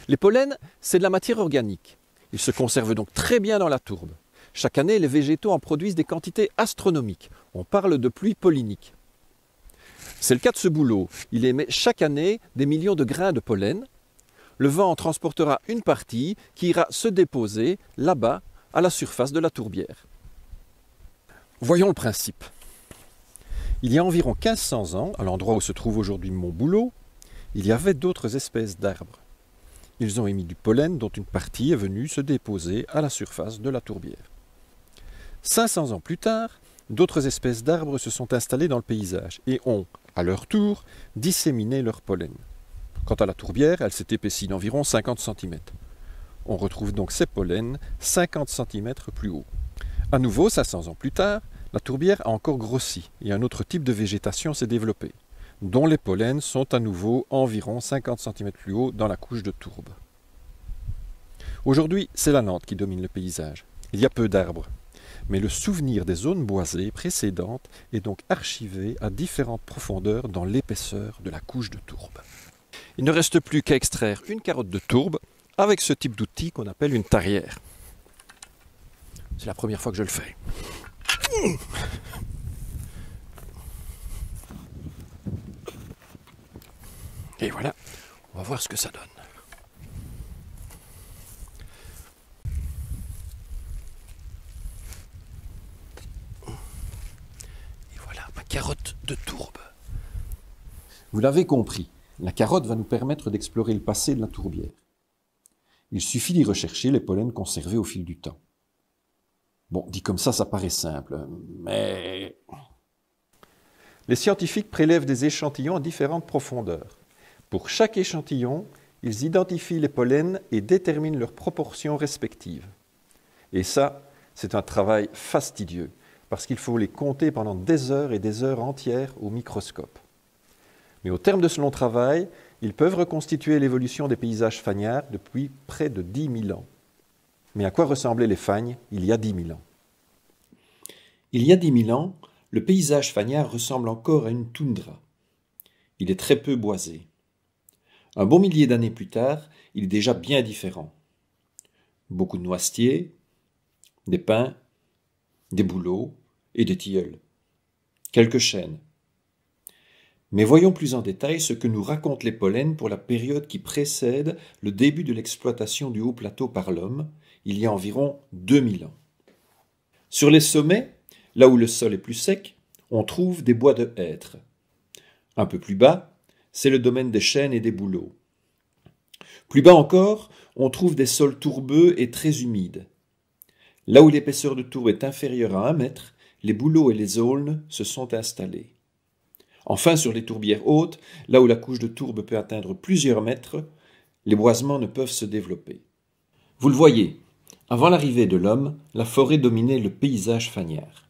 Les pollens, c'est de la matière organique. Ils se conservent donc très bien dans la tourbe. Chaque année, les végétaux en produisent des quantités astronomiques. On parle de pluie pollinique. C'est le cas de ce bouleau. Il émet chaque année des millions de grains de pollen. Le vent en transportera une partie qui ira se déposer là-bas à la surface de la tourbière. Voyons le principe. Il y a environ 1500 ans, à l'endroit où se trouve aujourd'hui mon bouleau, il y avait d'autres espèces d'arbres. Ils ont émis du pollen dont une partie est venue se déposer à la surface de la tourbière. 500 ans plus tard, d'autres espèces d'arbres se sont installées dans le paysage et ont, à leur tour, disséminé leur pollen. Quant à la tourbière, elle s'est épaissie d'environ 50 cm. On retrouve donc ces pollens 50 cm plus haut. À nouveau, 500 ans plus tard, la tourbière a encore grossi et un autre type de végétation s'est développé, dont les pollens sont à nouveau environ 50 cm plus haut dans la couche de tourbe. Aujourd'hui, c'est la lande qui domine le paysage. Il y a peu d'arbres, mais le souvenir des zones boisées précédentes est donc archivé à différentes profondeurs dans l'épaisseur de la couche de tourbe. Il ne reste plus qu'à extraire une carotte de tourbe avec ce type d'outil qu'on appelle une tarière. C'est la première fois que je le fais. Et voilà, on va voir ce que ça donne. Et voilà ma carotte de tourbe. Vous l'avez compris, la carotte va nous permettre d'explorer le passé de la tourbière. Il suffit d'y rechercher les pollens conservés au fil du temps. Bon, dit comme ça paraît simple, mais... Les scientifiques prélèvent des échantillons à différentes profondeurs. Pour chaque échantillon, ils identifient les pollens et déterminent leurs proportions respectives. Et ça, c'est un travail fastidieux, parce qu'il faut les compter pendant des heures et des heures entières au microscope. Mais au terme de ce long travail, ils peuvent reconstituer l'évolution des paysages fagnards depuis près de 10 000 ans. Mais à quoi ressemblaient les fagnes il y a 10 000 ans? Il y a 10 000 ans, le paysage fagnard ressemble encore à une toundra. Il est très peu boisé. Un bon millier d'années plus tard, il est déjà bien différent. Beaucoup de noisetiers, des pins, des bouleaux et des tilleuls. Quelques chênes. Mais voyons plus en détail ce que nous racontent les pollens pour la période qui précède le début de l'exploitation du haut plateau par l'homme, il y a environ 2000 ans. Sur les sommets, là où le sol est plus sec, on trouve des bois de hêtres. Un peu plus bas, c'est le domaine des chênes et des bouleaux. Plus bas encore, on trouve des sols tourbeux et très humides. Là où l'épaisseur de tourbe est inférieure à 1 mètre, les bouleaux et les aulnes se sont installés. Enfin, sur les tourbières hautes, là où la couche de tourbe peut atteindre plusieurs mètres, les boisements ne peuvent se développer. Vous le voyez, avant l'arrivée de l'homme, la forêt dominait le paysage fagnard.